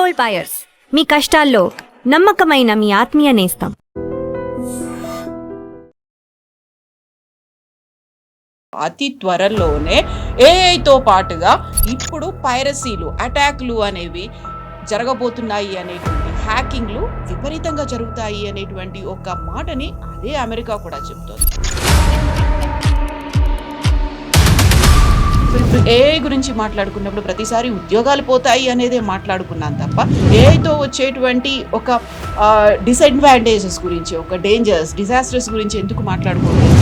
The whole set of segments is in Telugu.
గోల్డ్ బయర్స్, మీ కష్టాల్లో నమ్మకమైన మీ ఆత్మీయ నేస్తం. అతి త్వరలోనే ఏఐతో పాటుగా ఇప్పుడు పైరసీలు, అటాక్లు అనేవి జరగబోతున్నాయి అనేటువంటి హ్యాకింగ్లు విపరీతంగా జరుగుతాయి అనేటువంటి ఒక మాటని అదే అమెరికా కూడా చెప్తోంది. ఇప్పుడు ఏఐ గురించి మాట్లాడుకున్నప్పుడు ప్రతిసారి ఉద్యోగాలు పోతాయి అనేదే మాట్లాడుకున్నాం తప్ప ఏఐతో వచ్చేటువంటి ఒక డిసడ్వాంటేజెస్ గురించి, ఒక డేంజర్స్, డిజాస్టర్స్ గురించి ఎందుకు మాట్లాడుకోలేదు?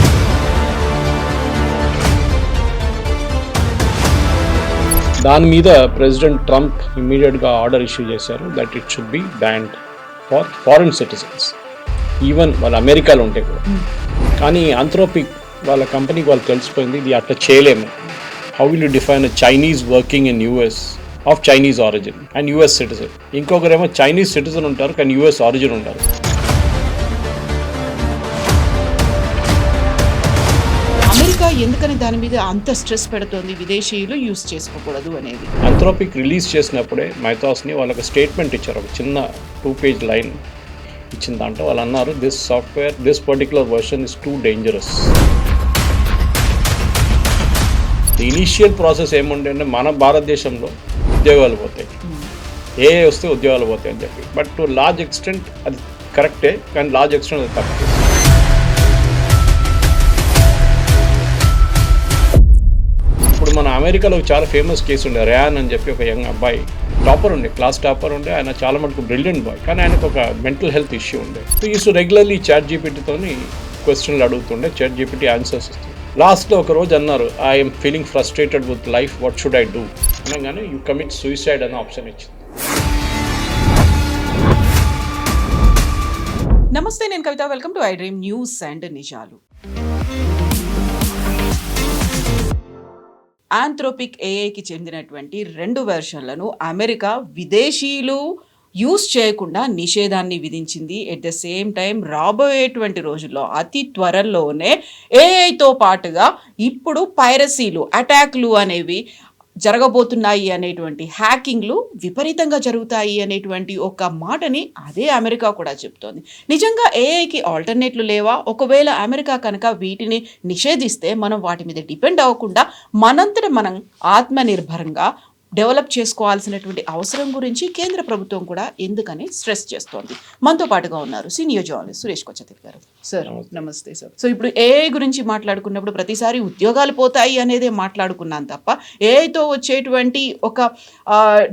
దాని మీద ప్రెసిడెంట్ ట్రంప్ ఇమ్మీడియట్గా ఆర్డర్ ఇష్యూ చేశారు that it should B banned for foreign citizens, even వాళ్ళు అమెరికాలో ఉంటే కూడా. కానీ ఆంథ్రోపిక్ వాళ్ళ కంపెనీకి వాళ్ళు తెలిసిపోయింది ఇది అట్లా చేయలేము. How will you define a Chinese working in US of Chinese origin and US citizen, ఇంకొకరేమో చైనీస్ సిటిజన్ ఉంటారు కానీ యూఎస్ ఆరిజిన్ ఉంటారు. అమెరికా ఎందుకని దాని మీద అంత స్ట్రెస్ పెడుతోంది, విదేశీయులు యూస్ చేసుకోకూడదు అనేది? ఆంథ్రోపిక్ రిలీజ్ చేసినప్పుడే మైథాస్ని వాళ్ళకి స్టేట్మెంట్ ఇచ్చారు, ఒక చిన్న 2-page లైన్ ఇచ్చిన దాంట్లో వాళ్ళు అన్నారు this software, this particular version is too dangerous. Initial process ఏముండే అంటే మన భారతదేశంలో ఉద్యోగాలు పోతాయి, ఏ వస్తే ఉద్యోగాలు పోతాయి అని చెప్పి. బట్ టు లార్జ్ ఎక్స్టెంట్ అది కరెక్టే, కానీ లార్జ్ ఎక్స్టెంట్ అది తప్పు. ఇప్పుడు మన అమెరికాలో చాలా ఫేమస్ కేసు ఉండే, ర్యాన్ అని చెప్పి ఒక యంగ్ అబ్బాయి, టాపర్ ఉండే, క్లాస్ టాపర్ ఉండే, ఆయన చాలా మటుకు బ్రిలియంట్ బాయ్, కానీ ఆయనకు ఒక మెంటల్ హెల్త్ ఇష్యూ ఉండే. సో ఈస్ రెగ్యులర్లీ చాట్ జీపీటీతోని క్వశ్చన్లు అడుగుతుండే, చాట్ జీపీటీ ఆన్సర్స్ ఇస్తుంది. లాస్ట్లో ఒక రోజు అన్నారు I'm feeling frustrated with life, what should I do అనగానే యూ కమిట్ సూసైడ్ అనే ఆప్షన్ ఇచ్చింది. నమస్తే, నేను Kavitha. Welcome to I dream news and నిజాలు. ఆంథ్రోపిక్ ఏఐకి చెందినటువంటి 2 వెర్షన్లను అమెరికా విదేశీయులు యూస్ చేయకుండా నిషేధాన్ని విధించింది. ఎట్ ద సేమ్ టైం రాబోయేటువంటి రోజుల్లో అతి త్వరలోనే ఏఐతో పాటుగా ఇప్పుడు పైరసీలు, అటాక్లు అనేవి జరగబోతున్నాయి అనేటువంటి హ్యాకింగ్లు విపరీతంగా జరుగుతాయి అనేటువంటి ఒక మాటని అదే అమెరికా కూడా చెప్తోంది. నిజంగా ఏఐకి ఆల్టర్నేట్లు లేవా? ఒకవేళ అమెరికా కనుక వీటిని నిషేధిస్తే మనం వాటి మీద డిపెండ్ అవ్వకుండా మనంతట మనం ఆత్మనిర్భరంగా డెవలప్ చేసుకోవాల్సినటువంటి అవసరం గురించి కేంద్ర ప్రభుత్వం కూడా ఎందుకని స్ట్రెస్ చేస్తోంది. మనతో పాటుగా ఉన్నారు సీనియర్ జర్నలిస్ట్ సురేష్ కొచ్చతిల్ గారు. సార్ నమస్తే సార్. సో ఇప్పుడు ఏఐ గురించి మాట్లాడుకున్నప్పుడు ప్రతిసారి ఉద్యోగాలు పోతాయి అనేదే మాట్లాడుకున్నాం తప్ప ఏఐతో వచ్చేటువంటి ఒక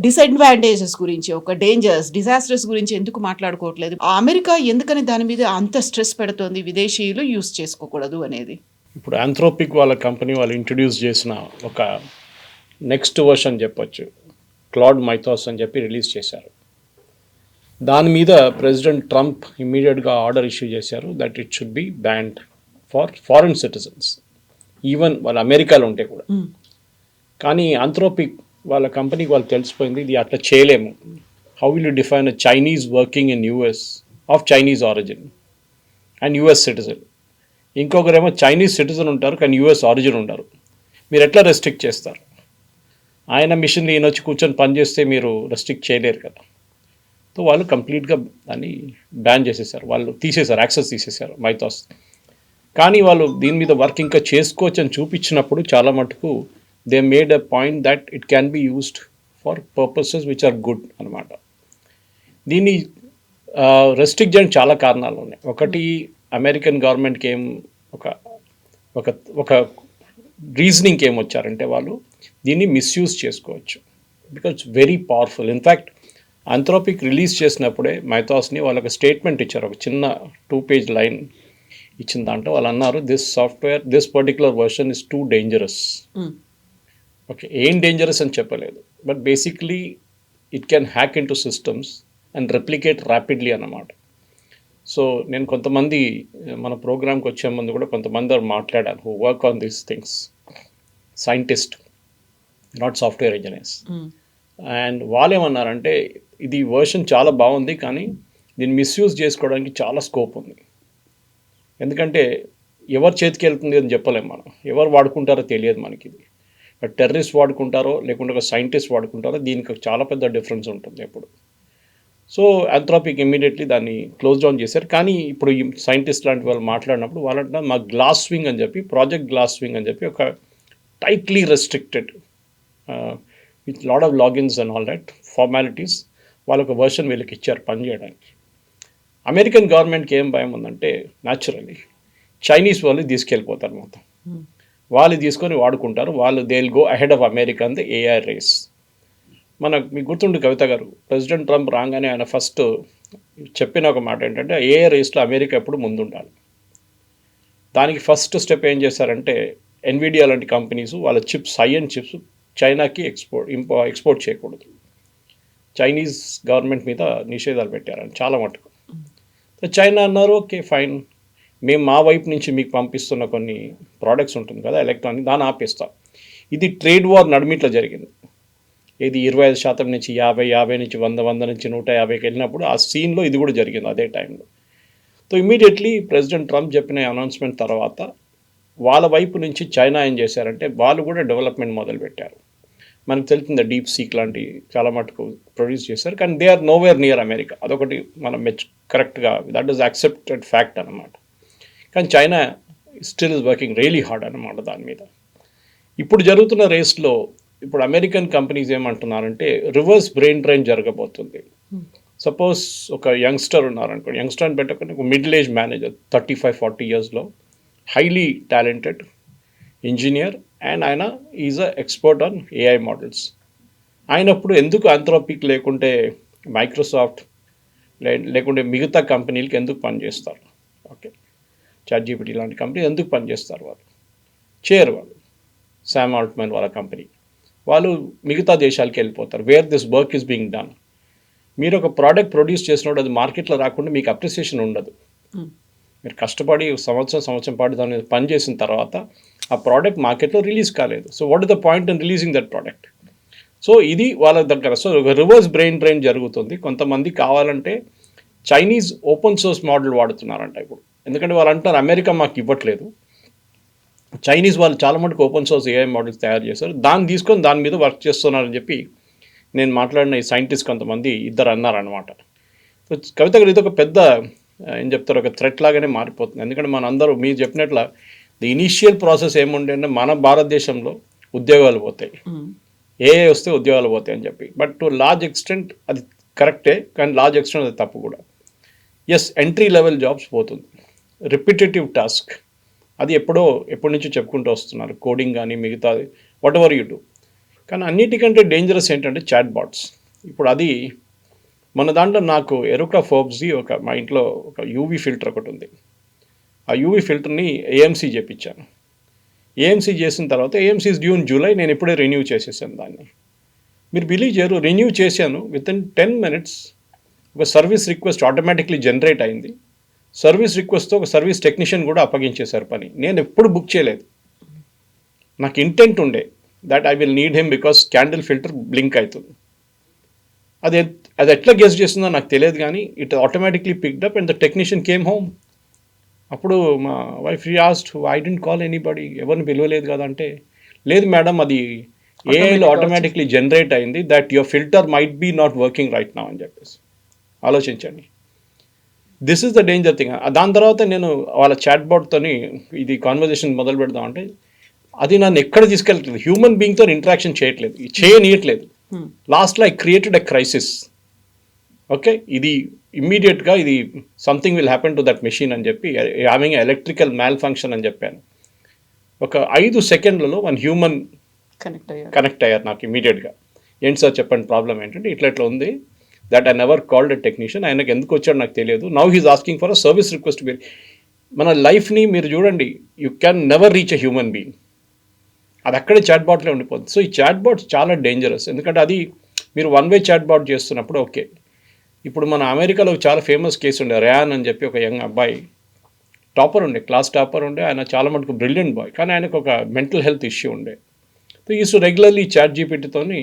డిసడ్వాంటేజెస్ గురించి, ఒక డేంజర్స్, డిజాస్టర్స్ గురించి ఎందుకు మాట్లాడుకోవట్లేదు? అమెరికా ఎందుకని దాని మీద అంత స్ట్రెస్ పెడుతోంది, విదేశీయులు యూస్ చేసుకోకూడదు అనేది? ఇప్పుడు ఆంథ్రోపిక్ వాళ్ళ కంపెనీ వాళ్ళు ఇంట్రడ్యూస్ చేసిన ఒక నెక్స్ట్ వర్షన్ చెప్పొచ్చు, క్లాడ్ మైథాస్ అని చెప్పి రిలీజ్ చేశారు. దాని మీద ప్రెసిడెంట్ ట్రంప్ ఇమ్మీడియట్గా ఆర్డర్ ఇష్యూ చేశారు that it should B banned for foreign citizens, even వాళ్ళు అమెరికాలో ఉంటే కూడా. కానీ ఆంథ్రోపిక్ వాళ్ళ కంపెనీకి వాళ్ళు తెలిసిపోయింది ఇది అట్లా చేయలేము. How will you define a Chinese working in US of Chinese origin and US citizen, ఇంకొకరేమో చైనీస్ సిటిజన్ ఉంటారు కానీ యూఎస్ ఆరిజిన్ ఉండరు. మీరు ఎట్లా రెస్ట్రిక్ట్ చేస్తారు? ఆయన మిషన్ ఈయన వచ్చి కూర్చొని పనిచేస్తే మీరు రెస్ట్రిక్ట్ చేయలేరు కదా. సో వాళ్ళు కంప్లీట్గా దాన్ని బ్యాన్ చేసేసారు, వాళ్ళు తీసేశారు, యాక్సెస్ తీసేశారు మైథాస్. కానీ వాళ్ళు దీని మీద వర్క్ ఇంకా చేసుకోవచ్చు అని చూపించినప్పుడు చాలా మటుకు they made a point that it can be used for purposes which are good అనమాట. దీన్ని రెస్ట్రిక్ట్ చేయడానికి చాలా కారణాలు ఉన్నాయి. ఒకటి, అమెరికన్ గవర్నమెంట్కి ఏం ఒక రీజనింగ్కి ఏం వచ్చారంటే వాళ్ళు దీన్ని మిస్యూజ్ చేసుకోవచ్చు because very powerful. In fact Anthropic release చేసినప్పుడే మైథాస్ని వాళ్ళకి స్టేట్మెంట్ ఇచ్చారు, ఒక చిన్న 2-page లైన్ ఇచ్చిన దాంట్లో వాళ్ళు అన్నారు this software, this particular version is too dangerous. Okay, ఏం డేంజరస్ అని చెప్పలేదు, but basically it can hack in to systems and replicate rapidly అన్నమాట. సో నేను కొంతమంది మన ప్రోగ్రామ్కి వచ్చే ముందు కూడా కొంతమంది మాట్లాడాను who work on these things, scientist, not software engineers. And వాళ్ళు ఏమన్నారంటే ఇది వర్షన్ చాలా బాగుంది కానీ దీన్ని మిస్యూజ్ చేసుకోవడానికి చాలా స్కోప్ ఉంది. ఎందుకంటే ఎవరు చేతికి వెళ్తుంది అని చెప్పలేము మనం, ఎవరు వాడుకుంటారో తెలియదు మనకి. ఇది టెర్రరిస్ట్ వాడుకుంటారో లేకుంటే ఒక సైంటిస్ట్ వాడుకుంటారో దీనికి చాలా పెద్ద డిఫరెన్స్ ఉంటుంది ఎప్పుడు. సో ఆంథ్రోపిక్ ఇమ్మీడియట్లీ దాన్ని క్లోజ్ డౌన్ చేశారు. కానీ ఇప్పుడు ఈ సైంటిస్ట్ లాంటి వాళ్ళు మాట్లాడినప్పుడు వాళ్ళంటే మా గ్లాస్ స్వింగ్ అని చెప్పి ప్రాజెక్ట్ గ్లాస్ స్వింగ్ అని చెప్పి ఒక tightly restricted with lot of logins and all that formalities వాళ్ళొక వర్షన్ వీళ్ళకి ఇచ్చారు పనిచేయడానికి. అమెరికన్ గవర్నమెంట్కి ఏం భయం ఉందంటే న్యాచురల్లీ చైనీస్ వాళ్ళు తీసుకెళ్ళిపోతారు మొత్తం, వాళ్ళు తీసుకొని వాడుకుంటారు, వాళ్ళు they will go ahead of America the AI race. మీకు గుర్తుండి కవిత గారు, ప్రెసిడెంట్ ట్రంప్ రాగానే ఆయన ఫస్ట్ చెప్పిన ఒక మాట ఏంటంటే ఏఐ రేస్లో అమెరికా ఎప్పుడు ముందుండాలి. దానికి ఫస్ట్ స్టెప్ ఏం చేశారంటే ఎన్విడియా లాంటి కంపెనీస్ వాళ్ళ చిప్స్ హై అండ్ చిప్స్ చైనాకి ఎక్స్పోర్ట్ చేయకూడదు. చైనీస్ గవర్నమెంట్ మీద నిషేధాలు పెట్టారని చాలా మటుకు. చైనా అన్నారు ఓకే ఫైన్, మేము మా వైపు నుంచి మీకు పంపిస్తున్న కొన్ని ప్రోడక్ట్స్ ఉంటుంది కదా ఎలక్ట్రానిక్, దాన్ని ఆపేస్తాం. ఇది ట్రేడ్ వార్ నడిమిట్లో జరిగింది. ఇది 25% నుంచి 50 నుంచి 100 నుంచి 150కి వెళ్ళినప్పుడు ఆ సీన్లో ఇది కూడా జరిగింది అదే టైంలో. సో ఇమీడియట్లీ ప్రెసిడెంట్ ట్రంప్ చెప్పిన అనౌన్స్మెంట్ తర్వాత వాళ్ళ వైపు నుంచి చైనా ఏం చేశారంటే వాళ్ళు కూడా డెవలప్మెంట్ మొదలుపెట్టారు. మనకు తెలిసింది డీప్ సీక్ లాంటి చాలా మటుకు ప్రొడ్యూస్ చేశారు, కానీ they are nowhere near America. అదొకటి మనం కరెక్ట్గా దట్ ఈస్ యాక్సెప్టెడ్ ఫ్యాక్ట్ అనమాట. కానీ China still is working really hard అనమాట దాని మీద. ఇప్పుడు జరుగుతున్న రేస్లో ఇప్పుడు అమెరికన్ కంపెనీస్ ఏమంటున్నారంటే రివర్స్ బ్రెయిన్ డ్రైన్ జరగబోతుంది. సపోజ్ ఒక యంగ్స్టర్ ఉన్నారనుకోండి, యంగ్స్టర్ని పెట్టకుండా ఒక మిడిల్ ఏజ్ మేనేజర్ 35-40 ఇయర్స్లో హైలీ టాలెంటెడ్ ఇంజనీర్ అండ్ ఆయన is a expert on AI models. ఆయనప్పుడు ఎందుకు ఆంథ్రోపిక్ లేకుంటే మైక్రోసాఫ్ట్ లేకుంటే మిగతా కంపెనీలకి ఎందుకు పనిచేస్తారు? ఓకే, ChatGPT లాంటి కంపెనీ ఎందుకు పనిచేస్తారు? వాళ్ళు చేయరు. వాళ్ళు శామ్ ఆల్ట్మన్ వాళ్ళ కంపెనీ వాళ్ళు మిగతా దేశాలకి వెళ్ళిపోతారు where this work is being done. మీరు ఒక ప్రోడక్ట్ ప్రొడ్యూస్ చేసినప్పుడు అది మార్కెట్లో రాకుండా మీకు అప్రిసియేషన్ ఉండదు. మీరు కష్టపడి సంవత్సరం పాటు దాని మీద పని చేసిన తర్వాత ఆ ప్రోడక్ట్ మార్కెట్లో రిలీజ్ కాలేదు. So what is the point in releasing that product? So ఇది వాళ్ళ దగ్గర. సో ఒక రివర్స్ బ్రెయిన్ డ్రైన్ జరుగుతుంది. కొంతమంది కావాలంటే చైనీస్ ఓపెన్ సోర్స్ మోడల్ వాడుతున్నారంట ఇప్పుడు. ఎందుకంటే వాళ్ళు అంటారు అమెరికా మాకు ఇవ్వట్లేదు, చైనీస్ వాళ్ళు చాలా మటుకు ఓపెన్ సోర్స్ ఏఐ మోడల్స్ తయారు చేశారు, దాన్ని తీసుకొని దాని మీద వర్క్ చేస్తున్నారని చెప్పి నేను మాట్లాడిన ఈ సైంటిస్ట్ కొంతమంది ఇద్దరు అన్నారనమాట. సో కవిత గారు ఇది ఒక పెద్ద ఏం చెప్తారు, ఒక థ్రెట్ లాగానే మారిపోతుంది. ఎందుకంటే మన అందరూ మీరు చెప్పినట్ల ది ఇనీషియల్ ప్రాసెస్ ఏముండే అంటే మన భారతదేశంలో ఉద్యోగాలు పోతాయి, ఏఐ వస్తే ఉద్యోగాలు పోతాయి అని చెప్పి. బట్ టు లార్జ్ ఎక్స్టెంట్ అది కరెక్టే, కానీ లార్జ్ ఎక్స్టెంట్ అది తప్పు కూడా. ఎస్, ఎంట్రీ లెవెల్ జాబ్స్ పోతుంది, రిపిటేటివ్ టాస్క్ అది ఎప్పటి నుంచో చెప్పుకుంటూ వస్తున్నారు, కోడింగ్ కానీ మిగతాది వాట్ ఎవర్ యూ డూ. కానీ అన్నిటికంటే డేంజరస్ ఏంటంటే చాట్ బాట్స్. ఇప్పుడు అది మన దాంట్లో నాకు ఎరుకా ఫోర్బ్స్ది మా ఇంట్లో ఒక యూవీ ఫిల్టర్ ఒకటి ఉంది. ఆ యూవీ ఫిల్టర్ని ఏఎంసీ చేయించాను. ఏఎంసీ చేసిన తర్వాత AMC is due in July, నేను ఇప్పుడే రెన్యూ చేసేసాను దాన్ని. మీరు బిలీవ్ చేయరు, రెన్యూ చేశాను వితిన్ 10 minutes ఒక సర్వీస్ రిక్వెస్ట్ ఆటోమేటిక్లీ జనరేట్ అయింది. సర్వీస్ రిక్వెస్ట్తో ఒక సర్వీస్ టెక్నీషియన్ కూడా అప్పగించేశారు పని. నేను ఎప్పుడు బుక్ చేయలేదు, నాకు ఇంటెంట్ ఉండే that I will need him because candle filter blink అవుతుంది. అది ఎట్లా గెస్ చేస్తుందో నాకు తెలియదు, కానీ it automatically picked up and the technician came home. అప్పుడు మా wife asked I didn't call anybody, ఎవరిని పిలవలేదు కదా అంటే, లేదు మేడం అది ఏఐలో ఆటోమేటిక్లీ జనరేట్ అయింది, that your filter might be not working right now అని చెప్పేసి. ఆలోచించండి, this is the danger thing. దాని తర్వాత నేను వాళ్ళ చాట్ బాట్తోని ఇది కాన్వర్జేషన్ మొదలు పెడదాం అంటే అది నన్ను ఎక్కడ తీసుకెళ్ళట్లేదు, హ్యూమన్ బీయింగ్తో ఇంటరాక్షన్ చేయనీయట్లేదు. లాస్ట్లో I created a crisis. Okay, ఇది ఇమ్మీడియట్గా ఇది something will happen to that machine అని చెప్పి హ్యావింగ్ ఎలక్ట్రికల్ మ్యాల్ ఫంక్షన్ అని చెప్పాను. ఒక 5 సెకండ్లలో వన్ హ్యూమన్ కనెక్ట్ అయ్యారు నాకు ఇమీడియట్గా. ఏంటి సార్ చెప్పండి ప్రాబ్లం ఏంటంటే ఇట్లా ఉంది, that I never called a technician, ఆయనకు ఎందుకు వచ్చాడు నాకు తెలియదు, now he's asking for a service request. మన లైఫ్ని మీరు చూడండి, you can never reach a human being, అది అక్కడే చాట్ బాట్లో ఉండిపోతుంది. సో ఈ చాట్ బాట్స్ చాలా డేంజరస్, ఎందుకంటే అది మీరు వన్ వే చాట్ బాట్ చేస్తున్నప్పుడు ఓకే. ఇప్పుడు మన అమెరికాలో చాలా ఫేమస్ కేసు ఉండే, ర్యాన్ అని చెప్పి ఒక యంగ్ అబ్బాయి టాపర్ ఉండే, క్లాస్ టాపర్ ఉండే, ఆయన చాలా మటుకు బ్రిలియంట్ బాయ్, కానీ ఆయనకు ఒక మెంటల్ హెల్త్ ఇష్యూ ఉండే. సో ఈస్ రెగ్యులర్లీ ChatGPTతోని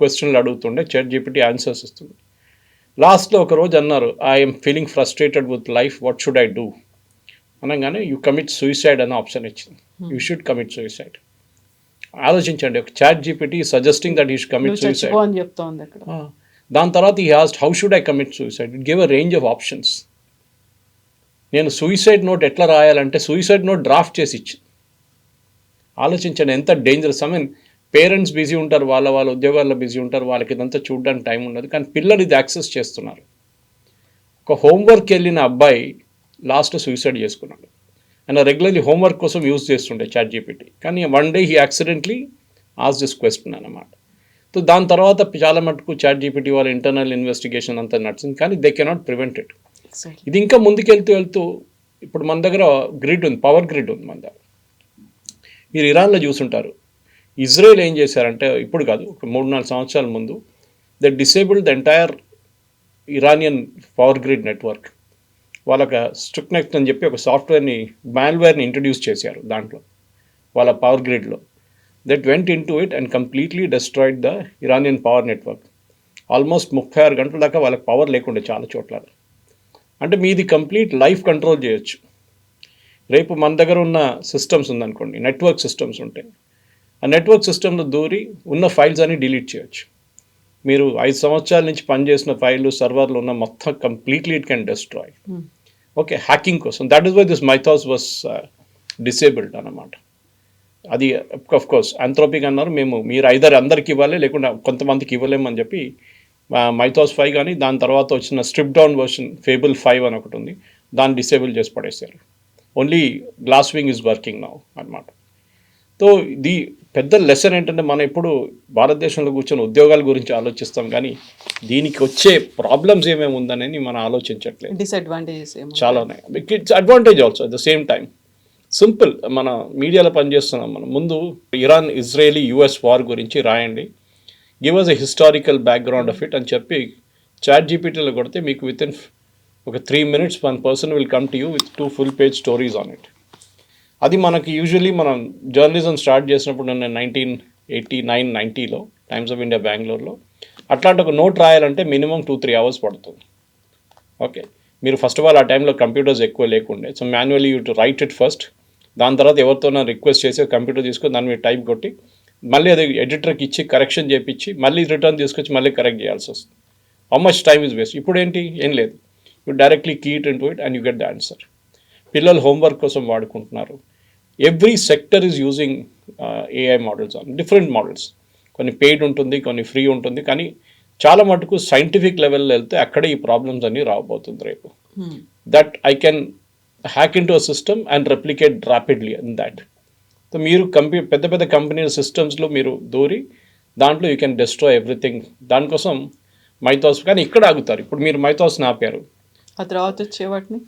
క్వశ్చన్లు అడుగుతుండే, ChatGPT ఆన్సర్స్ ఇస్తుంది. లాస్ట్లో ఒక రోజు అన్నారు, I'm feeling frustrated with life, what should I do అనగానే యూ కమిట్ సూసైడ్ అనే ఆప్షన్ ఇచ్చింది. You should commit suicide. ఆలోచించండి, ఒక ChatGPT suggesting that you should commit suicide. దాని తర్వాత ఈ asked how should I commit suicide. It give a range of options. నేను సూసైడ్ నోట్ ఎట్లా రాయాలంటే సూసైడ్ నోట్ డ్రాఫ్ట్ చేసి ఇచ్చి ఆలోచించండి ఎంత dangerous. I mean parents busy ఉంటారు, వాళ్ళ ఉద్యోగాల్లో బిజీ ఉంటారు, వాళ్ళకి ఇదంతా చూడడానికి టైం ఉండదు, కానీ పిల్లలు ఇది యాక్సెస్ చేస్తున్నారు. ఒక హోంవర్క్ వెళ్ళిన అబ్బాయి లాస్ట్ సూసైడ్ చేసుకున్నాడు. ఆయన రెగ్యులర్లీ హోంవర్క్ కోసం యూజ్ చేస్తుండే చాట్ జీపీటీ, కానీ వన్ డే హీ యాక్సిడెంట్లీ ఆస్ దిస్ క్వశ్చన్ అన్నమాట. సో దాని తర్వాత చాలా మటుకు చాట్ జీపీటీ వాళ్ళ ఇంటర్నల్ ఇన్వెస్టిగేషన్ అంతా నడిచింది, కానీ దే కెనాట్ ప్రివెంట్ ఇట్. ఇది ఇంకా ముందుకెళ్తూ ఇప్పుడు మన దగ్గర గ్రిడ్ ఉంది, పవర్ గ్రిడ్ ఉంది మన దగ్గర. మీరు ఇరాన్లో చూసుంటారు. ఇజ్రాయెల్ ఏం చేశారంటే, ఇప్పుడు కాదు, ఒక 3-4 సంవత్సరాల ముందు they disabled the entire Iranian power grid network. వాళ్ళకి స్ట్రిక్నెక్ట్ అని చెప్పి ఒక సాఫ్ట్వేర్ని, మాల్వేర్ని ఇంట్రడ్యూస్ చేశారు దాంట్లో, వాళ్ళ పవర్ గ్రిడ్లో. That went in to it and completely destroyed the Iranian power network. Almost 36 గంటల దాకా వాళ్ళకి పవర్ లేకుండే చాలా చోట్ల. అంటే మీది కంప్లీట్ లైఫ్ కంట్రోల్ చేయొచ్చు. రేపు మన దగ్గర ఉన్న సిస్టమ్స్ ఉందనుకోండి, నెట్వర్క్ సిస్టమ్స్ ఉంటాయి, ఆ నెట్వర్క్ సిస్టంలో దూరి ఉన్న ఫైల్స్ అన్ని డిలీట్ చేయొచ్చు. మీరు 5 సంవత్సరాల నుంచి పనిచేసిన ఫైళ్ళు సర్వర్లో ఉన్న మొత్తం completely it can destroy. Okay, hacking కోసం. That is why this Mythos was disabled అన్నమాట. అది ఆఫ్ కోర్స్ ఆంథ్రోపిక్ అన్నారు, మీరు ఐదర్ అందరికి ఇవ్వాలి లేకుండా కొంతమందికి ఇవ్వలేమని చెప్పి మైథాస్ 5 కానీ దాని తర్వాత వచ్చిన స్ట్రిప్ డౌన్ వర్షన్ ఫేబుల్ 5 అని ఒకటి ఉంది, దాన్ని డిసేబుల్ చేసి పడేశారు. Only glass wing is working now అన్నమాట. సో ఇది పెద్ద లెసన్ ఏంటంటే, మనం ఇప్పుడు భారతదేశంలో కూర్చొని ఉద్యోగాల గురించి ఆలోచిస్తాం, కానీ దీనికి వచ్చే ప్రాబ్లమ్స్ ఏమేమి ఉందనేది మనం ఆలోచించట్లేదు. డిసడ్వాంటేజెస్ చాలా ఉన్నాయి. It's advantage also at the same time. Simple, మన మీడియాలో పనిచేస్తున్నాం మనం. ముందు ఇరాన్ ఇజ్రాయేలీ యుఎస్ వార్ గురించి రాయండి, give us a historical background of it అని చెప్పి చాట్ జీపీటీలో కొడితే మీకు విత్ ఇన్ ఒక 3 minutes 1 person will come to you with 2 full page stories on it. అది మనకి యూజువలీ మనం జర్నలిజం స్టార్ట్ చేసినప్పుడు నేను 1989-90లో టైమ్స్ ఆఫ్ ఇండియా బెంగళూరులో అట్లాంటి ఒక నోట్ రాయాలంటే మినిమం 2-3 hours పడుతుంది. ఓకే, మీరు ఫస్ట్ ఆఫ్ ఆల్ ఆ టైంలో కంప్యూటర్స్ ఎక్కువ లేకుండే, so manually you to right it first. దాని తర్వాత ఎవరితోనో రిక్వెస్ట్ చేసి కంప్యూటర్ తీసుకొని దాని మీద టైప్ కొట్టి మళ్ళీ అది ఎడిటర్కి ఇచ్చి కరెక్షన్ చేయించి మళ్ళీ రిటర్న్ తీసుకొచ్చి మళ్ళీ కరెక్ట్ చేయాల్సి వస్తుంది. How much time is waste. ఇప్పుడు ఏంటి, ఏం లేదు, you directly key it in to it and you get the answer. పిల్లలు హోంవర్క్ కోసం వాడుకుంటున్నారు. Every sector is using AI models on different models. కొన్ని పెయిడ్ ఉంటుంది, కొన్ని ఫ్రీ ఉంటుంది, కానీ చాలా మటుకు సైంటిఫిక్ లెవెల్లో వెళ్తే అక్కడే ఈ ప్రాబ్లమ్స్ అన్నీ రాబోతుంది రేపు. That I can hack in to a system and replicate rapidly in that. So మీరు పెద్ద పెద్ద కంపెనీల సిస్టమ్స్లో మీరు దూరి దాంట్లో యూ కెన్ డెస్ట్రాయ్ ఎవ్రీథింగ్. దానికోసం మైథాస్, కానీ ఇక్కడ ఆగుతారు. ఇప్పుడు మీరు మైథాస్ని ఆపారు, ఆ తర్వాత వచ్చేవాటిని.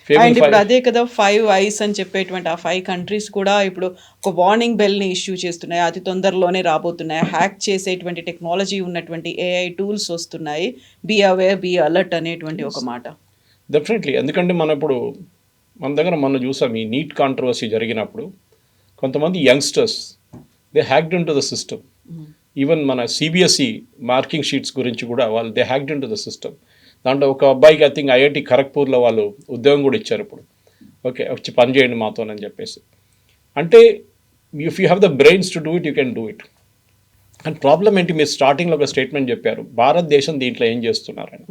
అండ్ ఇప్పుడు అదే కదా 5 eyes అని చెప్పేటువంటి ఆ 5 countries కూడా ఇప్పుడు ఒక వార్నింగ్ బెల్ని ఇష్యూ చేస్తున్నాయి, అతి తొందరలోనే రాబోతున్నాయి. హ్యాక్ చేసేటువంటి టెక్నాలజీ ఉన్నటువంటి ఏఐ టూల్స్ వస్తున్నాయి. బీ అవేర్, బీ అలర్ట్ అనేటువంటి ఒక మాట. డెఫినెట్లీ. ఎందుకంటే మన దగ్గర చూసాం ఈ నీట్ కాంట్రవర్సీ జరిగినప్పుడు కొంతమంది youngsters they hacked in to the system. Even మన సిబిఎస్ఈ మార్కింగ్ షీట్స్ గురించి కూడా వాళ్ళు they hacked in to the system. దాంట్లో ఒక అబ్బాయికి ఐ థింక్ ఐఐటి ఖరగ్పూర్లో వాళ్ళు ఉద్యోగం కూడా ఇచ్చారు ఇప్పుడు. ఓకే, వచ్చి పని చేయండి మాతోనని చెప్పేసి. అంటే if you have the brains to do it, you can do it. And problem ఏంటి, మీరు స్టార్టింగ్లో ఒక స్టేట్మెంట్ చెప్పారు, భారతదేశం దీంట్లో ఏం చేస్తున్నారని.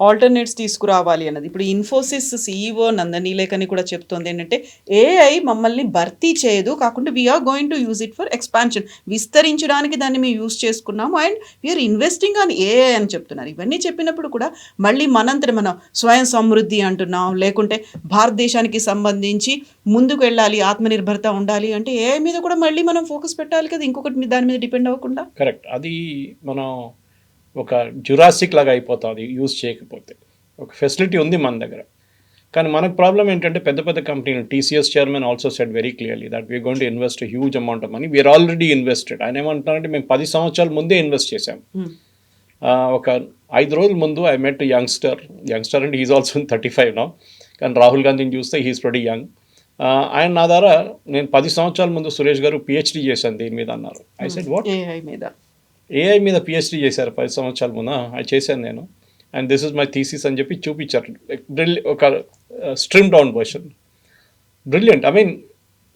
ఆల్టర్నేట్స్ తీసుకురావాలి అన్నది. ఇప్పుడు ఇన్ఫోసిస్ సిఇఓ నందని లేఖని కూడా చెప్తోంది ఏంటంటే, ఏఐ మమ్మల్ని భర్తీ చేయదు, కాకుండా we are going to use it for expansion, విస్తరించడానికి దాన్ని మేము యూజ్ చేసుకున్నాము, and we are investing on AI అని చెప్తున్నారు. ఇవన్నీ చెప్పినప్పుడు కూడా మళ్ళీ మనంతటి మనం స్వయం సమృద్ధి అంటున్నాం, లేకుంటే భారతదేశానికి సంబంధించి ముందుకు వెళ్ళాలి, ఆత్మనిర్భరత ఉండాలి అంటే ఏఐ మీద కూడా మళ్ళీ మనం ఫోకస్ పెట్టాలి కదా, ఇంకొకటి దాని మీద డిపెండ్ అవ్వకుండా. కరెక్ట్. అది మనం ఒక జురాసిక్ లాగా అయిపోతుంది యూజ్ చేయకపోతే. ఒక ఫెసిలిటీ ఉంది మన దగ్గర, కానీ మనకు ప్రాబ్లం ఏంటంటే పెద్ద పెద్ద కంపెనీలు, TCS chairman also said very clearly that we are going to invest huge amount of money, we are already invested. ఆయన ఏమంటున్నారంటే మేము 10 సంవత్సరాల ముందే ఇన్వెస్ట్ చేశాం. ఒక 5 రోజుల ముందు ఐ మెట్ యంగ్స్టర్ అంటే ఈజ్ ఆల్సో 35 నౌ, కానీ రాహుల్ గాంధీని చూస్తే హీస్ వెరీ యంగ్. ఆయన నా ద్వారా నేను 10 సంవత్సరాల ముందు సురేష్ గారు పిహెచ్డీ చేశాను దీని మీద అన్నారు. ఐ సెడ్ వాట్, ఏఐ మీద పిహెచ్డీ చేశారు 10 సంవత్సరాల ముందు? అది చేశాను నేను, and this is my thesis అని చెప్పి చూపించారు. ఒక stream down version. Brilliant. I mean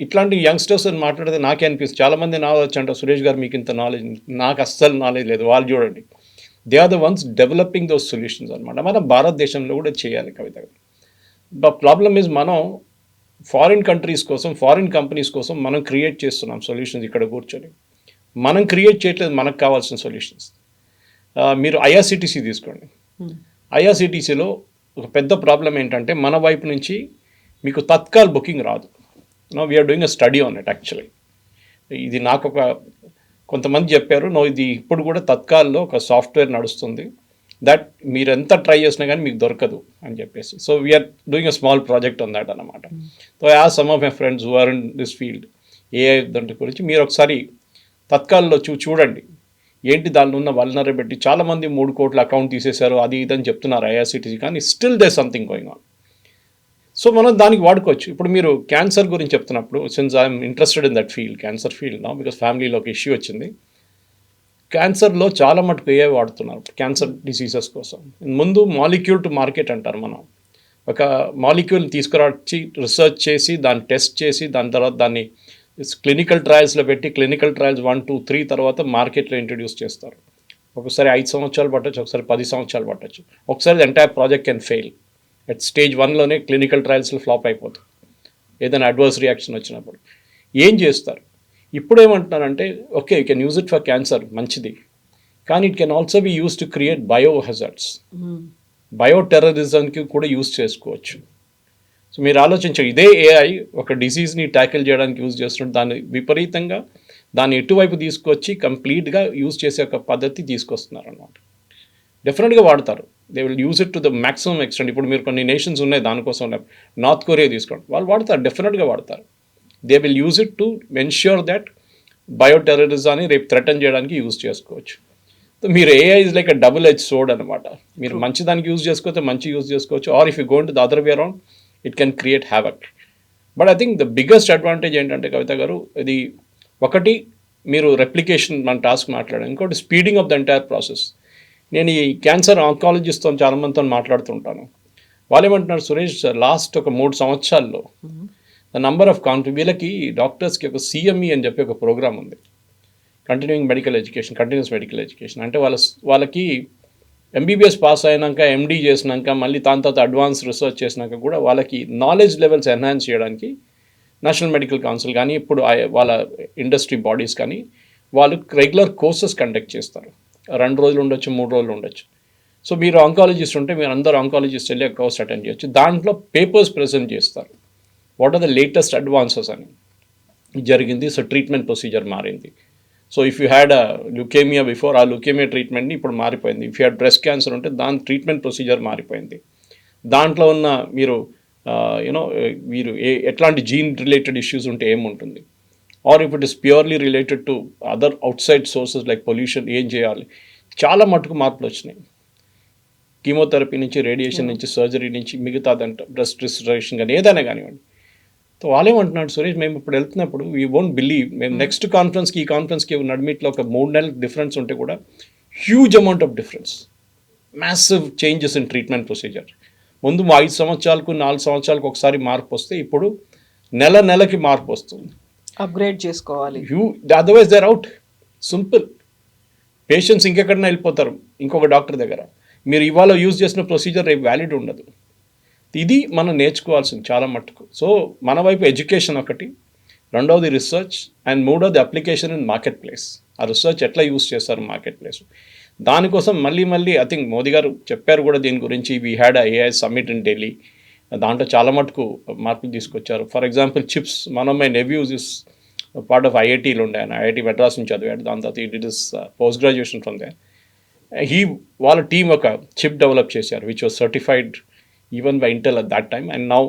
ఇట్లాంటి యంగ్స్టర్స్ అని మాట్లాడితే నాకే అనిపిస్తుంది, చాలామంది నాలెడ్జ్ అంటారు, సురేష్ గారు మీకు ఇంత నాలెడ్జ్, నాకు అస్సలు నాలెడ్జ్ లేదు. వాళ్ళు చూడండి they are the ones developing those solutions అనమాట. మన భారతదేశంలో కూడా చేయాలి కవిత గారు. ద ప్రాబ్లమ్ ఈజ్ మనం ఫారిన్ కంట్రీస్ కోసం, ఫారిన్ కంపెనీస్ కోసం మనం క్రియేట్ చేస్తున్నాం సొల్యూషన్స్ ఇక్కడ కూర్చొని. మనం క్రియేట్ చేయట్లేదు మనకు కావాల్సిన సొల్యూషన్స్. మీరు ఐఆర్సిటీసీ తీసుకోండి. ఐఆర్సిటీసీలో ఒక పెద్ద ప్రాబ్లం ఏంటంటే మన వైపు నుంచి మీకు తత్కాల్ బుకింగ్ రాదు. We are doing a study on it actually. ఇది నాకు ఒక కొంతమంది చెప్పారు, ఇది ఇప్పుడు కూడా తత్కాల్లో ఒక సాఫ్ట్వేర్ నడుస్తుంది దట్ మీరు ఎంత ట్రై చేసినా కానీ మీకు దొరకదు అని చెప్పేసి. So we are doing a small project on that అనమాట. So some of my friends who are in this field AI దాంట్లో గురించి మీరు ఒకసారి తత్కాల్లో చూడండి ఏంటి దానిలో ఉన్న వల్నరబిలిటీ. చాలామంది 3 కోట్ల అకౌంట్ తీసేశారు అది ఇదని చెప్తున్నారు ఐఆర్సిటీసీ, కానీ still they something going on. So మనం దానికి వాడుకోవచ్చు. ఇప్పుడు మీరు క్యాన్సర్ గురించి చెప్తున్నప్పుడు, since I'm interested in that field, cancer field నా, బికాస్ ఫ్యామిలీలో ఒక ఇష్యూ వచ్చింది. క్యాన్సర్లో చాలా మటుకు ఏఐ వాడుతున్నారు క్యాన్సర్ డిసీజెస్ కోసం. ముందు మాలిక్యూల్ టు మార్కెట్ అంటారు. మనం ఒక మాలిక్యూల్ తీసుకురాచి రీసెర్చ్ చేసి దాన్ని టెస్ట్ చేసి దాని తర్వాత దాన్ని క్లినికల్ ట్రయల్స్లో పెట్టి క్లినికల్ ట్రయల్స్ 1, 2, 3 తర్వాత మార్కెట్లో ఇంట్రడ్యూస్ చేస్తారు. ఒకసారి 5 సంవత్సరాలు పట్టచ్చు, ఒకసారి 10 సంవత్సరాలు పట్టచ్చు, ఒకసారి entire project can fail. At stage 1లోనే క్లినికల్ ట్రయల్స్లో ఫ్లాప్ అయిపోతుంది ఏదైనా అడ్వర్స్ రియాక్షన్ వచ్చినప్పుడు. ఏం చేస్తారు ఇప్పుడు ఏమంటున్నారంటే, okay you can use it for cancer, మంచిది, కానీ it can also be use to create bio hazards. Bio టెర్రరిజంకి కూడా యూజ్ చేసుకోవచ్చు. సో మీరు ఆలోచించండి, ఇదే ఏఐ ఒక డిసీజ్ని ట్యాకిల్ చేయడానికి యూజ్ చేస్తున్నట్టు దాన్ని విపరీతంగా దాన్ని ఎటువైపు తీసుకొచ్చి కంప్లీట్గా యూజ్ చేసే ఒక పద్ధతి తీసుకొస్తున్నారు అన్నమాట. డెఫినెట్గా వాడతారు. They will use it to the maximum extent. ఇప్పుడు మీరు కొన్ని నేషన్స్ ఉన్నాయి దానికోసం ఉన్నాయి. నార్త్ కొరియా తీసుకోండి, వాళ్ళు వాడతారు, డెఫినెట్గా వాడతారు. They will use it to ensure that బయోటెర్రరిజాన్ని రేపు థ్రెటన్ చేయడానికి యూజ్ చేసుకోవచ్చు. సో మీరు AI is like a double edge sword అనమాట. మీరు మంచి దానికి యూజ్ చేసుకోవచ్చు, మంచి యూజ్ చేసుకోవచ్చు, or if you going to the other way around it can create havoc. But I think the biggest advantage ఏంటంటే కవిత గారు, ఇది ఒకటి మీరు రెప్లికేషన్ మన టాస్క్ మాట్లాడారు, ఇంకోటి speeding of the entire process. నేను ఈ క్యాన్సర్ ఆంకాలజిస్ట్తో చాలామందితో మాట్లాడుతుంటాను. వాళ్ళు ఏమంటున్నారు, సురేష్ లాస్ట్ ఒక 3 సంవత్సరాల్లో ద నంబర్ ఆఫ్ వీళ్ళకి డాక్టర్స్కి ఒక సిఎంఈ అని చెప్పి ఒక ప్రోగ్రామ్ ఉంది, continuing medical education, continuous medical education. అంటే వాళ్ళకి ఎంబీబీఎస్ పాస్ అయినాక, ఎండీ చేసినాక, మళ్ళీ దాని తర్వాత అడ్వాన్స్ రీసెర్చ్ చేసినాక కూడా వాళ్ళకి నాలెడ్జ్ లెవెల్స్ ఎన్హాన్స్ చేయడానికి నేషనల్ మెడికల్ కౌన్సిల్ కానీ ఇప్పుడు వాళ్ళ ఇండస్ట్రీ బాడీస్ కానీ వాళ్ళు రెగ్యులర్ కోర్సెస్ కండక్ట్ చేస్తారు. 2 రోజులు ఉండొచ్చు, 3 రోజులు ఉండొచ్చు. సో మీరు ఆంకాలజిస్ట్ ఉంటే మీరు అందరూ ఆంకాలజిస్ట్ వెళ్ళి కోర్స్ అటెండ్ చేయొచ్చు. దాంట్లో పేపర్స్ ప్రజెంట్ చేస్తారు, what are the latest advances అని జరిగింది. సో ట్రీట్మెంట్ ప్రొసీజర్ మారింది. So if you had leukemia before, ఆ లుకేమియా ట్రీట్మెంట్ని ఇప్పుడు మారిపోయింది. If you had breast cancer ఉంటే దాని ట్రీట్మెంట్ ప్రొసీజర్ మారిపోయింది. దాంట్లో ఉన్న మీరు మీరు ఎట్లాంటి జీన్ రిలేటెడ్ ఇష్యూస్ ఉంటే ఏముంటుంది, or if it is purely related to other outside sources like pollution, ఏం చేయాలి. చాలా మటుకు మార్పులు వచ్చినాయి. కీమోథెరపీ నుంచి, రేడియేషన్ నుంచి, సర్జరీ నుంచి, మిగతాదంట బ్రెస్ట్ రిస్టరేషన్ కానీ ఏదైనా కానివ్వండి. సో వాళ్ళేమంటున్నాడు, సురేష్ మేము ఇప్పుడు వెళ్తున్నప్పుడు వీ వోంట్ బిలీవ్, మేము నెక్స్ట్ కాన్ఫరెన్స్కి ఈ కాన్ఫరెన్స్కి నడిమిట్లో ఒక 3 నెలల డిఫరెన్స్ ఉంటే కూడా huge amount of difference, massive changes in treatment procedure. ముందు 5 సంవత్సరాలకు 4 సంవత్సరాలకు ఒకసారి మార్పు వస్తే ఇప్పుడు నెలకి మార్పు వస్తుంది. అప్గ్రేడ్ చేసుకోవాలి. Otherwise they're out. Simple. Patients ఇంకెక్కడైనా వెళ్ళిపోతారు ఇంకొక డాక్టర్ దగ్గర. మీరు ఇవాళ యూజ్ చేసిన ప్రొసీజర్ రేపు వ్యాలిడ్ ఉండదు. ఇది మనం నేర్చుకోవాల్సింది చాలా మట్టుకు. సో మన వైపు ఎడ్యుకేషన్ ఒకటి, రెండవది రీసెర్చ్, అండ్ మూడవది అప్లికేషన్ ఇన్ మార్కెట్ ప్లేస్. ఆ రీసెర్చ్ ఎట్లా యూజ్ చేస్తారు మార్కెట్ ప్లేస్. దానికోసం మళ్ళీ ఐ థింక్ మోదీ గారు చెప్పారు కూడా దీని గురించి. We had AI summit in Delhi. దాంట్లో చాలా మటుకు మార్పులు తీసుకొచ్చారు. For example chips, one of my nephews is part of ఐఐటీలో ఉండే, ఆయన ఐఐటీ మెడ్రాస్ నుంచి చదివాడు. దాని తర్వాత it is post graduation from they. వాళ్ళ టీమ్ ఒక చిప్ డెవలప్ చేశారు which was certified even by Intel at that time, and now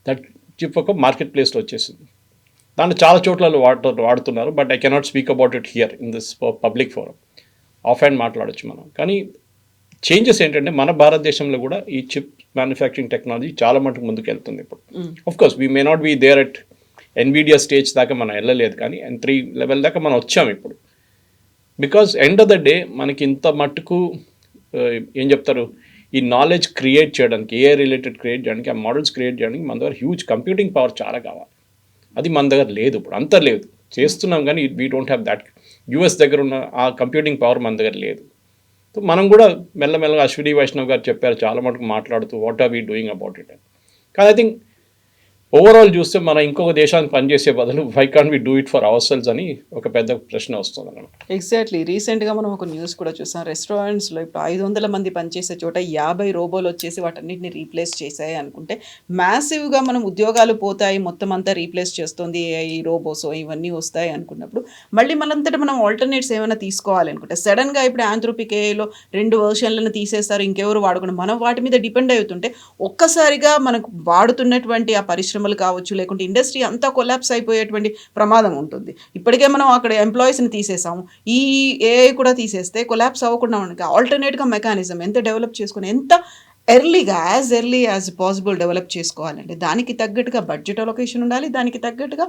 that chip ఒక మార్కెట్ ప్లేస్లో వచ్చేసింది. దాంట్లో చాలా చోట్ల వాడుతున్నారు. But I cannot speak about it here in this public forum. Of hand మాట్లాడచ్చు మనం. కానీ చేంజెస్ ఏంటంటే మన భారతదేశంలో కూడా ఈ చిప్ మ్యానుఫ్యాక్చరింగ్ టెక్నాలజీ చాలా మటుకు ముందుకు వెళ్తుంది ఇప్పుడు. Of course we may not be there at Nvidia stage దాకా మనం వెళ్ళలేదు, కానీ N3 లెవెల్ దాకా మనం వచ్చాము ఇప్పుడు. Because end of the day మనకి ఇంత మట్టుకు ఏం చెప్తారు, ఈ నాలెడ్జ్ క్రియేట్ చేయడానికి, ఏఐ రిలేటెడ్ క్రియేట్ చేయడానికి, ఆ మోడల్స్ క్రియేట్ చేయడానికి మన దగ్గర హ్యూజ్ కంప్యూటింగ్ పవర్ చాలా కావాలి. అది మన దగ్గర లేదు ఇప్పుడు, అంత లేదు. చేస్తున్నాం కానీ we don't have that. US దగ్గర ఉన్న ఆ కంప్యూటింగ్ పవర్ మన దగ్గర లేదు. సో మనం కూడా మెల్లమెల్లగా అశ్విని వైష్ణవ్ గారు చెప్పారు చాలా మటుకు మాట్లాడుతూ what are we doing about it అని. కానీ ఐ థింక్ ఓవరాల్ చూస్తే మనం ఇంకొక దేశానికి పనిచేసే బదులు why can't we do it for ourselves అని ఒక పెద్ద ప్రశ్న వస్తుంది అన్నమాట. ఎగ్జాక్ట్లీ. రీసెంట్గా మనం ఒక న్యూస్ కూడా చూసాం. రెస్టారెంట్స్లో ఇప్పుడు 500 మంది పనిచేసే చోట 50 రోబోలు వచ్చేసి వాటన్నిటిని రీప్లేస్ చేశాయి అనుకుంటే మ్యాసివ్గా మనం ఉద్యోగాలు పోతాయి, మొత్తం అంతా రీప్లేస్ చేస్తుంది ఈ రోబోస్ ఇవన్నీ వస్తాయి అనుకున్నప్పుడు మళ్ళీ మనంతటా మనం ఆల్టర్నేట్స్ ఏమైనా తీసుకోవాలి అనుకుంటే సడన్గా ఇప్పుడు ఆంథ్రోపిక్ ఏఐలో 2 వెర్షన్లను తీసేస్తారు, ఇంకెవరు వాడుకుని మనం వాటి మీద డిపెండ్ అవుతుంటే ఒక్కసారిగా మనకు వాడుతున్నటువంటి ఆ పరిశ్రమలు కావచ్చు లేకుంటే ఇండస్ట్రీ అంతా కొలాప్స్ అయిపోయేటువంటి ప్రమాదం ఉంటుంది. ఇప్పటికే మనం అక్కడ ఎంప్లాయీస్ని తీసేసాము, ఈ ఏఐ కూడా తీసేస్తే కొలాప్స్ అవ్వకుండా ఉండడానికి ఆల్టర్నేట్గా మెకానిజం ఎంత డెవలప్ చేసుకుని ఎంత ఎర్లీగా ఎర్లీ యాజ్ పాసిబుల్ డెవలప్ చేసుకోవాలంటే దానికి తగ్గట్టుగా బడ్జెట్ అలొకేషన్ ఉండాలి. దానికి తగ్గట్టుగా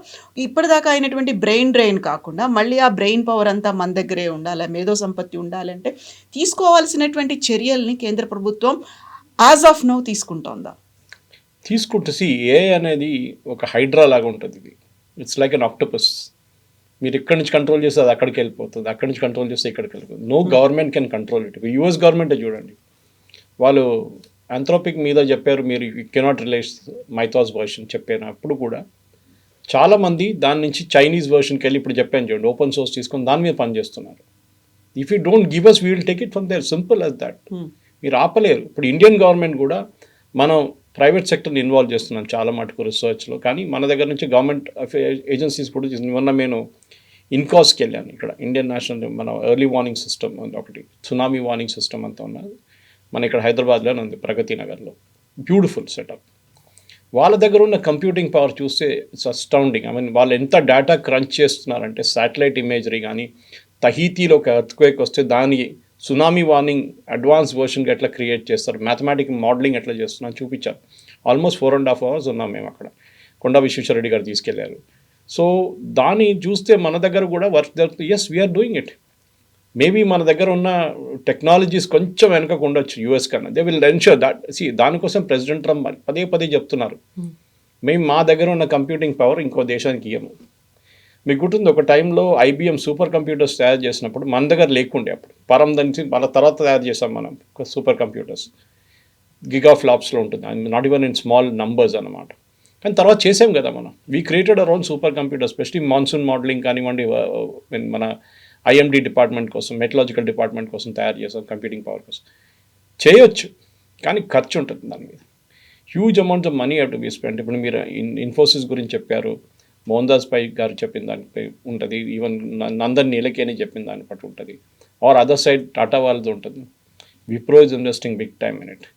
ఇప్పటిదాకా అయినటువంటి బ్రెయిన్ డ్రైన్ కాకుండా మళ్ళీ ఆ బ్రెయిన్ పవర్ అంతా మన దగ్గరే ఉండాలి, మేధో సంపత్తి ఉండాలంటే తీసుకోవాల్సినటువంటి చర్యల్ని కేంద్ర ప్రభుత్వం యాజ్ ఆఫ్ నౌ తీసుకుంటోందా? తీసుకుంటే ఏఐ అనేది ఒక హైడ్రా లాగా ఉంటుంది. ఇది ఇట్స్ లైక్ అన్ ఆక్టోపస్. మీరు ఇక్కడి నుంచి కంట్రోల్ చేస్తే అది అక్కడికి వెళ్ళిపోతుంది, అక్కడి నుంచి కంట్రోల్ చేస్తే ఇక్కడికి వెళ్ళిపోతుంది. No government can control it. US గవర్నమెంటే చూడండి, వాళ్ళు ఆంథ్రోపిక్ మీద చెప్పారు మీరు you cannot release Mythos version చెప్పినప్పుడు కూడా చాలామంది దాని నుంచి చైనీస్ వర్షన్కి వెళ్ళి ఇప్పుడు చెప్పాను చూడండి ఓపెన్ సోర్స్ తీసుకొని దాని మీద పనిచేస్తున్నారు. If you don't give us we will take it from there, simple as that. మీరు ఆపలేరు. ఇప్పుడు ఇండియన్ గవర్నమెంట్ కూడా మనం ప్రైవేట్ సెక్టర్ని ఇన్వాల్వ్ చేస్తున్నాం చాలా మటుకు రీసెర్చ్లో, కానీ మన దగ్గర నుంచి గవర్నమెంట్ ఏజెన్సీస్ కూడా మొన్న నేను ఇన్కాస్కి వెళ్ళాను. ఇక్కడ ఇండియన్ నేషనల్ మన ఎర్లీ వార్నింగ్ సిస్టమ్ ఒకటి సునామీ వార్నింగ్ సిస్టమ్ అంతా ఉన్నది మన ఇక్కడ హైదరాబాద్లోనే ఉంది, ప్రగతి నగర్లో. Beautiful setup. వాళ్ళ దగ్గర ఉన్న కంప్యూటింగ్ పవర్ చూస్తే ఇట్స్ అస్టౌండింగ్. ఐ మీన్ వాళ్ళు ఎంత డేటా క్రంచ్ చేస్తున్నారంటే శాటిలైట్ ఇమేజరీ కానీ తహీతీలో ఒక ఎర్త్క్వేక్ వస్తే దాని సునామీ వార్నింగ్ అడ్వాన్స్ వర్షన్గా ఎట్లా క్రియేట్ చేస్తారు, మ్యాథమెటిక్ మోడలింగ్ ఎట్లా చేస్తున్నాను చూపించారు. ఆల్మోస్ట్ 4.5 hours ఉన్నాం మేము అక్కడ. కొండా విశ్వేశ్వరరెడ్డి గారు తీసుకెళ్లారు. సో దాన్ని చూస్తే మన దగ్గర కూడా వర్క్ జరుగుతుంది. Yes we are doing it. Maybe మన దగ్గర ఉన్న టెక్నాలజీస్ కొంచెం వెనకకు ఉండొచ్చు యూఎస్ కన్నా. They will ensure that. దానికోసం ప్రెసిడెంట్ ట్రంప్ పదే పదే చెప్తున్నారు మేము మా దగ్గర ఉన్న కంప్యూటింగ్ పవర్ ఇంకో దేశానికి ఇవ్వము. మీకు గుర్తుంది ఒక టైంలో ఐబిఎం సూపర్ కంప్యూటర్స్ తయారు చేసినప్పుడు మన దగ్గర లేకుండే, అప్పుడు పరం నుంచి మన తర్వాత తయారు చేసాం మనం సూపర్ కంప్యూటర్స్. గిగా ఫ్లాప్స్లో ఉంటుంది, not even in small numbers అనమాట. కానీ తర్వాత చేసాం కదా మనం. We created our own super computer, especially monsoon modelling కానివ్వండి, మన ఐఎండి డిపార్ట్మెంట్ కోసం, మెటలాజికల్ డిపార్ట్మెంట్ కోసం తయారు చేసాం కంప్యూటింగ్ పవర్ కోసం. చేయొచ్చు కానీ ఖర్చు ఉంటుంది దాని మీద. Huge amounts of money have to be spend. ఇప్పుడు మీరు ఇన్ఫోసిస్ గురించి చెప్పారు, మోహన్ దాస్ పై గారు చెప్పిన దానిపై ఉంటుంది, ఈవెన్ నందన్ నీలకేని చెప్పిన దాన్ని బట్టి ఉంటుంది, ఆర్ అదర్ సైడ్ టాటా వాళ్ళది ఉంటుంది. Wipro is investing big time in it.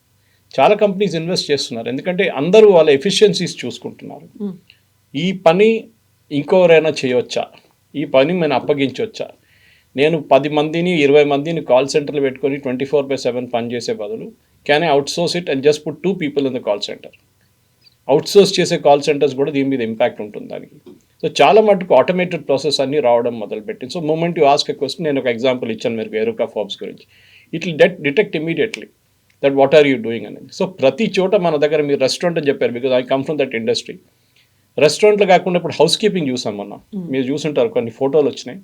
చాలా కంపెనీస్ ఇన్వెస్ట్ చేస్తున్నారు, ఎందుకంటే అందరూ వాళ్ళ ఎఫిషియన్సీస్ చూసుకుంటున్నారు. ఈ పని ఇంకోరైనా చేయవచ్చా, ఈ పని నేను అప్పగించవచ్చా, నేను 10 మందిని 20 మందిని కాల్ సెంటర్లు పెట్టుకొని 24/7 పని చేసే బదులు can I outsource it and just put 2 people in the call centre. Outsource చేసే కాల్ సెంటర్స్ కూడా దీని మీద ఇంపాక్ట్ ఉంటుంది దానికి. సో చాలా మటుకు ఆటోమేటెడ్ ప్రాసెస్ అన్నీ రావడం మొదలుపెట్టింది. So moment you ask a question, నేను ఒక ఎగ్జాంపుల్ ఇచ్చాను మీరు ఎరుకా ఫాబ్స్ గురించి. It will detect immediately that what are you doing అనేది. సో ప్రతి చోట మన దగ్గర మీరు రెస్టారెంట్ అని చెప్పారు, because I come from that industry. రెస్టారెంట్లో కాకుండా ఇప్పుడు హౌస్ కీపింగ్ చూసాం మొన్న, మీరు చూసుంటారు కొన్ని ఫోటోలు వచ్చినాయి.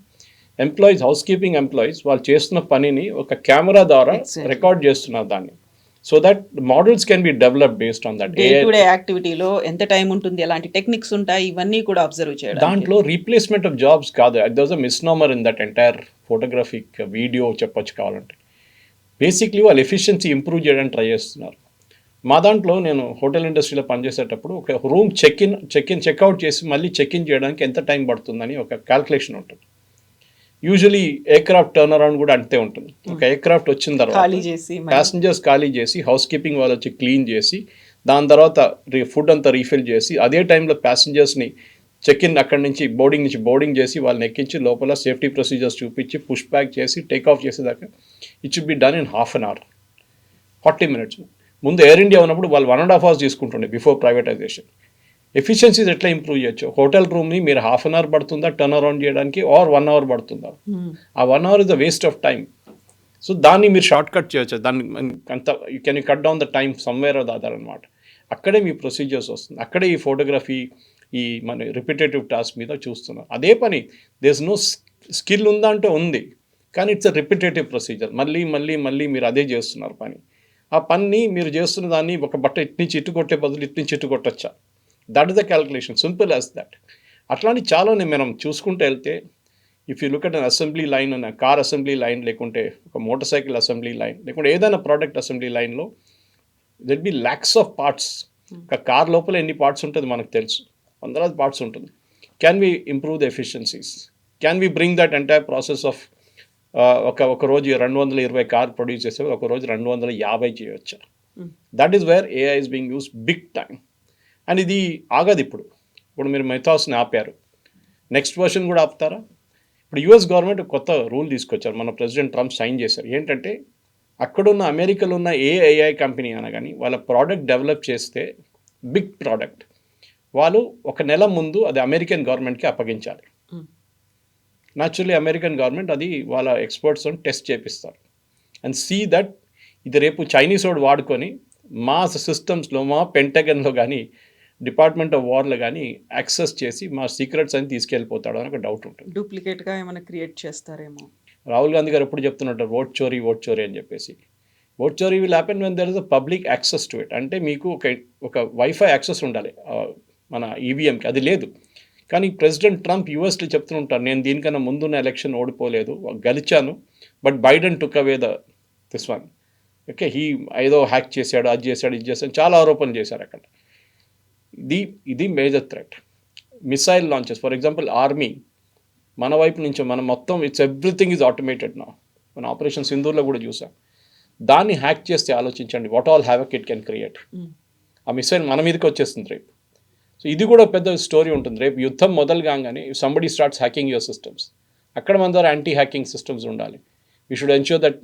ఎంప్లాయీస్, హౌస్ కీపింగ్ ఎంప్లాయీస్ వాళ్ళు చేస్తున్న పనిని ఒక కెమెరా ద్వారా రికార్డ్ చేస్తున్నారు దాన్ని. So that models can be develop based on that. Day to day యాక్టివిటీలో ఎంత టైం ఉంటుంది, ఎలాంటి టెక్నిక్స్ ఉంటాయి, ఇవన్నీ కూడా అబ్జర్వ్ చేయడం. దాంట్లో రీప్లేస్మెంట్ ఆఫ్ జాబ్స్ కాదు, there was a misnomer in that entire photographic video చెప్పొచ్చు కావాలంటే. బేసిక్లీ వాళ్ళు ఎఫిషియన్సీ ఇంప్రూవ్ చేయడానికి ట్రై చేస్తున్నారు. మా దాంట్లో నేను హోటల్ ఇండస్ట్రీలో పనిచేసేటప్పుడు ఒక రూమ్ చెక్అవుట్ చేసి మళ్ళీ చెక్ఇన్ చేయడానికి ఎంత టైం పడుతుందని ఒక క్యాల్కులేషన్ ఉంటుంది. యూజువలీ ఎయిర్క్రాఫ్ట్ టర్న్ అరౌండ్ కూడా అంతే ఉంటుంది. ఒక ఎయిర్క్రాఫ్ట్ వచ్చిన తర్వాత ప్యాసింజర్స్ ఖాళీ చేసి హౌస్ కీపింగ్ వాళ్ళు వచ్చి క్లీన్ చేసి దాని తర్వాత ఫుడ్ అంతా రీఫిల్ చేసి అదే టైంలో ప్యాసింజర్స్ని చెక్-ఇన్ అక్కడి నుంచి బోర్డింగ్ చేసి వాళ్ళని ఎక్కించి లోపల సేఫ్టీ ప్రొసీజర్స్ చూపించి పుష్ బ్యాక్ చేసి టేక్ ఆఫ్ చేసేదాకా it should be done in ½ an hour, 40 minutes. ముందు ఎయిర్ ఇండియా ఉన్నప్పుడు వాళ్ళు 1.5 hours తీసుకుంటుండే బిఫోర్ ప్రైవేటైజేషన్. ఎఫిషియన్సీస్ ఎట్లా ఇంప్రూవ్ చేయొచ్చు? హోటల్ రూమ్ని మీరు ½ an hour పడుతుందా టర్న్ అరౌండ్ చేయడానికి, ఆర్ 1 hour పడుతుందా? ఆ 1 hour is the waste of time. So దాన్ని మీరు షార్ట్ కట్ చేయొచ్చు. దాన్ని అంత can you cut down the time somewhere or the other అనమాట. అక్కడే మీ ప్రొసీజర్స్ వస్తుంది, అక్కడే ఈ ఫోటోగ్రఫీ ఈ మన రిపిటేటివ్ టాస్క్ మీద చూస్తున్నాం. అదే పని దేస్ నో స్కిల్ ఉందా అంటే ఉంది, కానీ ఇట్స్ అ రిపిటేటివ్ ప్రొసీజర్. మళ్ళీ మళ్ళీ మళ్ళీ మీరు అదే చేస్తున్నారు పని. ఆ పని మీరు చేస్తున్న దాన్ని ఒక బట్ట ఇటు నుంచి ఇటు కొట్టే బదులు ఇటు నుంచి ఇటు కొట్టచ్చా, that is the calculation, simple as that. అట్లాంటి చాలా మనం చూసుకుంటూ వెళ్తే if you look at an assembly line, అన్న కార్ అసెంబ్లీ లైన్, లేకుంటే ఒక మోటార్ సైకిల్ అసెంబ్లీ లైన్, లేకుంటే ఏదైనా ప్రోడక్ట్ అసెంబ్లీ లైన్లో there be lakhs of parts. ఒక కార్ లోపల ఎన్ని పార్ట్స్ ఉంటుంది మనకు తెలుసు, వందలాది పార్ట్స్ ఉంటుంది. Can we improve the efficiencies? Can we bring that entire process of ఒక రోజు 220 కార్ ప్రొడ్యూస్ చేస్తే ఒక రోజు 250 చేయవచ్చు. That is where AI is being use big time. And ఇది ఆగదు. ఇప్పుడు మీరు మెథాస్ని ఆపారు, నెక్స్ట్ వర్షన్ కూడా ఆపుతారా? ఇప్పుడు యుఎస్ గవర్నమెంట్ కొత్త రూల్ తీసుకొచ్చారు, మన ప్రెసిడెంట్ ట్రంప్ సైన్ చేశారు. ఏంటంటే అక్కడున్న అమెరికాలో ఉన్న ఏ ఏఐ కంపెనీ అయినా కానీ వాళ్ళ ప్రోడక్ట్ డెవలప్ చేస్తే బిగ్ ప్రోడక్ట్, వాళ్ళు ఒక నెల ముందు అది అమెరికన్ గవర్నమెంట్కి అప్పగించాలి. న్యాచురల్లీ అమెరికన్ గవర్నమెంట్ అది వాళ్ళ ఎక్స్పర్ట్స్ టెస్ట్ చేపిస్తారు అండ్ సీ దట్ ఇది రేపు చైనీస్ వాడు వాడుకొని మా సిస్టమ్స్లో, మా పెంటగన్లో కానీ, డిపార్ట్మెంట్ ఆఫ్ వార్లో కానీ యాక్సెస్ చేసి మా సీక్రెట్స్ అని తీసుకెళ్ళిపోతాడు అని ఒక డౌట్ ఉంటుంది. డూప్లికేట్గా ఏమైనా క్రియేట్ చేస్తారేమో. రాహుల్ గాంధీ గారు ఎప్పుడు చెప్తున్నట్టు ఓట్ చోరీ అని చెప్పేసి. ఓట్ చోరీ will happen when there is a public access to it. అంటే మీకు ఒక వైఫై యాక్సెస్ ఉండాలి మన ఈవీఎంకి, అది లేదు. కానీ ప్రెసిడెంట్ ట్రంప్ యూఎస్లో చెప్తూ ఉంటారు, నేను దీనికన్నా ముందున్న ఎలక్షన్ ఓడిపోలేదు, గెలిచాను, but Biden took away this one. Okay, ఏదో హ్యాక్ చేశాడు, అది చేశాడు, ఇది చేశాడు, చాలా ఆరోపణలు చేశారు అక్కడ. ఇది major threat. Missile launches for example, army మన వైపు నుంచి మనం మొత్తం ఎవ్రీథింగ్ ఈజ్ ఆటోమేటెడ్ నా. మన ఆపరేషన్ సింధూర్లో కూడా చూసాం. దాన్ని హ్యాక్ చేస్తే ఆలోచించండి what all havoc it can create. ఆ మిసైల్ మన మీదకి వచ్చేస్తుంది రేపు. సో ఇది కూడా పెద్ద స్టోరీ ఉంటుంది. రేపు యుద్ధం మొదలు కాగానే somebody starts hacking your systems, అక్కడ మన ద్వారా యాంటీ హ్యాకింగ్ సిస్టమ్స్ ఉండాలి. వీ షుడ్ ఎన్ష్యూర్ దట్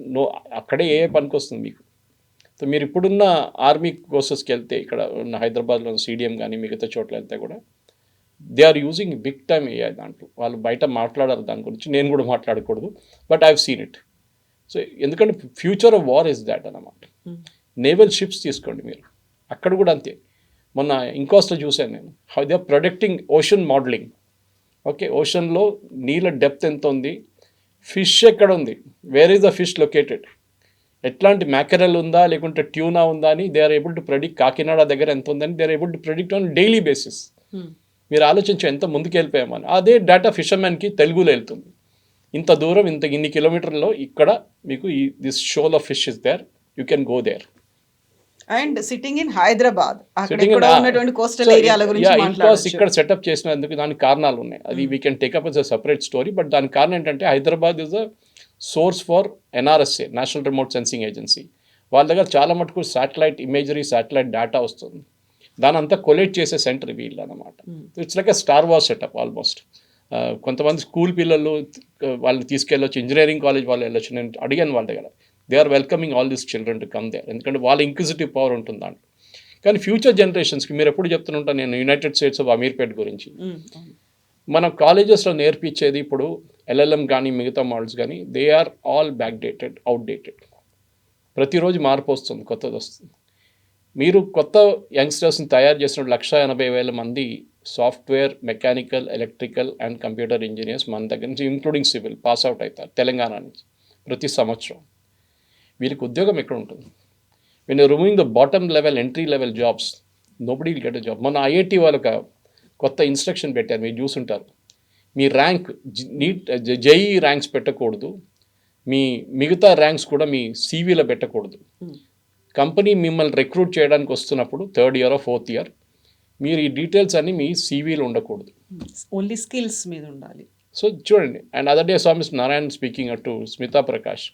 అక్కడే ఏ పనికి వస్తుంది మీకు. సో మీరు ఇప్పుడున్న ఆర్మీ కోర్సెస్కి వెళ్తే, ఇక్కడ ఉన్న హైదరాబాద్లో సిడిఎం కానీ మిగతా చోట్ల వెళ్తే కూడా they are using big time AI. దాంట్లో వాళ్ళు బయట మాట్లాడారు దాని గురించి, నేను కూడా మాట్లాడకూడదు, but I have seen it. So ఎందుకంటే future of war is that అన్నమాట. నేవల్ షిప్స్ తీసుకోండి మీరు, అక్కడ కూడా అంతే. మొన్న ఇంకోస్ట్లో చూశాను నేను, how they are protecting ocean modelling. Okay, ఓషన్లో నీళ్ళ డెప్త్ ఎంత ఉంది, ఫిష్ ఎక్కడ ఉంది, where is the fish located, ఎట్లాంటి మ్యాకరల్ ఉందా లేకుంటే ట్యూనా ఉందా అని they are able to predict. Kakinada దగ్గర ఎంత ఉందని they are able to predict on daily basis. మీరు ఆలోచించి ఎంత ముందుకు వెళ్ళిపోయామని. అదే డేటా ఫిషర్మెన్కి తెలుగులో వెళ్తుంది. ఇంత దూరం, ఇన్ని కిలోమీటర్లో ఇక్కడ మీకు this shoal of fish is there, you can go there. And sitting in Hyderabad, ఉన్నటువంటి కోస్టల్ ఏరియాల గురించి మాట్లాడొచ్చు. ఇక్కడ సెటప్ చేసినందుకు దానికి కారణాలు ఉన్నాయి. అది we can take up yes a separate story. But దానికి కారణం ఏంటంటే Hyderabad is a source for NRSA, national remote sensing agency. వాళ్ళ దగ్గర చాలా మటుకు శాటిలైట్ ఇమేజరీ, శాటిలైట్ డేటా వస్తుంది. దాని అంతా కొలేట్ చేసే సెంటర్ వీళ్ళు అనమాట. It's like a star war setup almost. కొంతమంది స్కూల్ పిల్లలు వాళ్ళు తీసుకెళ్ళొచ్చు, ఇంజనీరింగ్ కాలేజ్ వాళ్ళు వెళ్ళొచ్చు. నేను అడిగాను వాళ్ళ దగ్గర, they are welcoming all these children to come there, ఎందుకంటే వాళ్ళ ఇంక్విజిటివ్ పవర్ ఉంటుంది దాంట్లో. కానీ ఫ్యూచర్ జనరేషన్స్కి మీరు ఎప్పుడు చెప్తుంటాను నేను యునైటెడ్ స్టేట్స్ ఆఫ్ అమీర్పేట్ గురించి. మన కాలేజెస్లో నేర్పించేది ఇప్పుడు ఎల్ఎల్ఎం కానీ మిగతా మోడల్స్ కానీ దే ఆర్ ఆల్ బ్యాక్డేటెడ్, అవుట్డేటెడ్. ప్రతిరోజు మార్పు వస్తుంది, కొత్తది వస్తుంది. మీరు కొత్త యంగ్స్టర్స్ని తయారు చేసిన 180,000 మంది software, mechanical, electrical and computer engineers మన దగ్గర నుంచి ఇంక్లూడింగ్ సివిల్ పాస్ అవుట్ అవుతారు తెలంగాణ నుంచి ప్రతి సంవత్సరం. వీరికి ఉద్యోగం ఎక్కడ ఉంటుంది? When you're removing the bottom level, entry level jobs, nobody will get a job. మొన్న ఐఐటి వాళ్ళకి కొత్త ఇన్స్ట్రక్షన్ పెట్టారు, మీరు చూసుంటారు. మీ ర్యాంక్ జేఈ ర్యాంక్స్ పెట్టకూడదు, మీ మిగతా ర్యాంక్స్ కూడా మీ సీవీలో పెట్టకూడదు. కంపెనీ మిమ్మల్ని రిక్రూట్ చేయడానికి వస్తున్నప్పుడు 3rd year or 4th year మీరు ఈ డీటెయిల్స్ అన్ని మీ సీవీలో ఉండకూడదు, ఓన్లీ స్కిల్స్ మీద ఉండాలి. సో చూడండి. And other day saw Mr. Narayan speaking to Smita Prakash.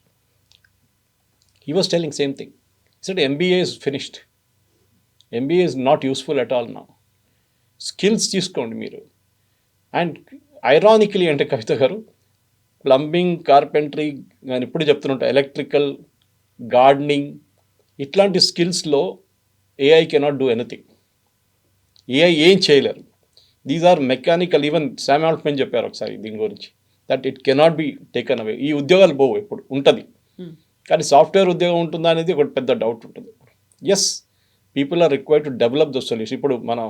He was telling same thing. He said MBA is finished. MBA is not useful at all now. Skills తీసుకోండి మీరు. అండ్ ఐరానికలీ అంటే కవిత గారు, ప్లంబింగ్, కార్పెంటరీ నేను ఇప్పుడు చెప్తున్నట్టు, ఎలక్ట్రికల్, గార్డెనింగ్, ఇట్లాంటి స్కిల్స్లో AI cannot do anything. AI ఏం చేయలేరు. These are mechanical. Even Sam Altman చెప్పారు ఒకసారి దీని గురించి, that it cannot be taken away. ఈ ఉద్యోగాలు పోవు, ఎప్పుడు ఉంటుంది. కానీ సాఫ్ట్వేర్ ఉద్యోగం ఉంటుందా అనేది ఒక పెద్ద డౌట్ ఉంటుంది. Yes, people are required to develop the solution. ఇప్పుడు మనం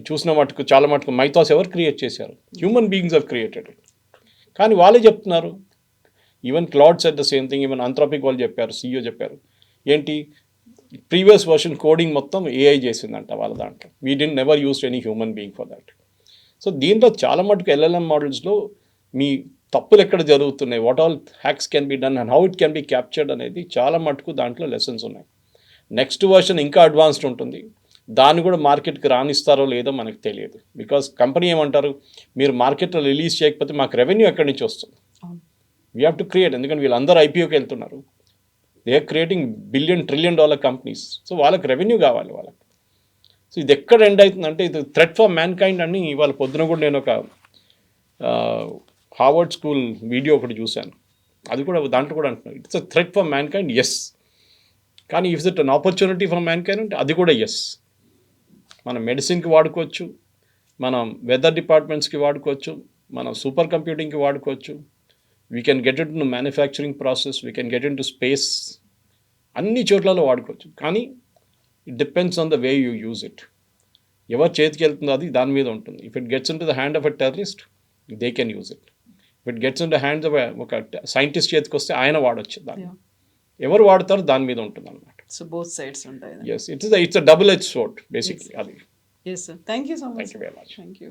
చూసిన మటుకు చాలా మటుకు మైథాస్ ఎవరు క్రియేట్ చేశారు? Human beings are created. కానీ వాళ్ళే చెప్తున్నారు even Claude set the same thing, even Anthropic వాళ్ళు చెప్పారు, CEO చెప్పారు, ఏంటి ప్రీవియస్ వర్షన్ కోడింగ్ మొత్తం AI చేసిందంట వాళ్ళ దాంట్లో. We didn't never used any human being for that. So దీంట్లో చాలా మటుకు LLM మోడల్స్లో మీ తప్పులు ఎక్కడ జరుగుతున్నాయి, what all hacks can be done and how it can be captured అనేది చాలా మటుకు దాంట్లో లెసన్స్ ఉన్నాయి. నెక్స్ట్ వర్షన్ ఇంకా అడ్వాన్స్డ్ ఉంటుంది, దాన్ని కూడా మార్కెట్కి రానిస్తారో లేదో మనకు తెలియదు. బికాస్ కంపెనీ ఏమంటారు, మీరు మార్కెట్లో రిలీజ్ చేయకపోతే మాకు రెవెన్యూ ఎక్కడి నుంచి వస్తుంది, వీ హ్యావ్ టు క్రియేట్. ఎందుకంటే వీళ్ళందరూ IPOకి వెళ్తున్నారు, they are creating $1 trillion companies. So వాళ్ళకి రెవెన్యూ కావాలి వాళ్ళకి. సో ఇది ఎక్కడ ఎండ్ అవుతుందంటే ఇది థ్రెట్ ఫర్ మ్యాన్ కైండ్ అని ఇవాళ పొద్దున కూడా నేను ఒక హార్వర్డ్ స్కూల్ వీడియో ఒకటి చూశాను, అది కూడా దాంట్లో కూడా అంటున్నారు it's a threat for mankind. Yes, కానీ if it an opportunity for mankind అంటే అది కూడా ఎస్. మనం మెడిసిన్కి వాడుకోవచ్చు, మనం వెదర్ డిపార్ట్మెంట్స్కి వాడుకోవచ్చు, మనం సూపర్ కంప్యూటింగ్కి వాడుకోవచ్చు, we can get in to manufacturing process, we can get in to space, అన్ని చోట్లలో వాడుకోవచ్చు. కానీ it depends on the way you use it. ఎవరు చేతికి వెళ్తుందో అది దాని మీద ఉంటుంది. If it gets in to the hand of a terrorist, they can use it. If it gets in the hands of ఒక సైంటిస్ట్ చేతికి వస్తే ఆయన వాడచ్చు దాన్ని. ఎవరు వాడతారో దాని మీద ఉంటుంది అనమాట. సో బోత్ సైడ్స్ ఉంటాయి. Yes, it's a double edge sword basically అది. Yes sir, thank you so much. Thank you very much. Thank you.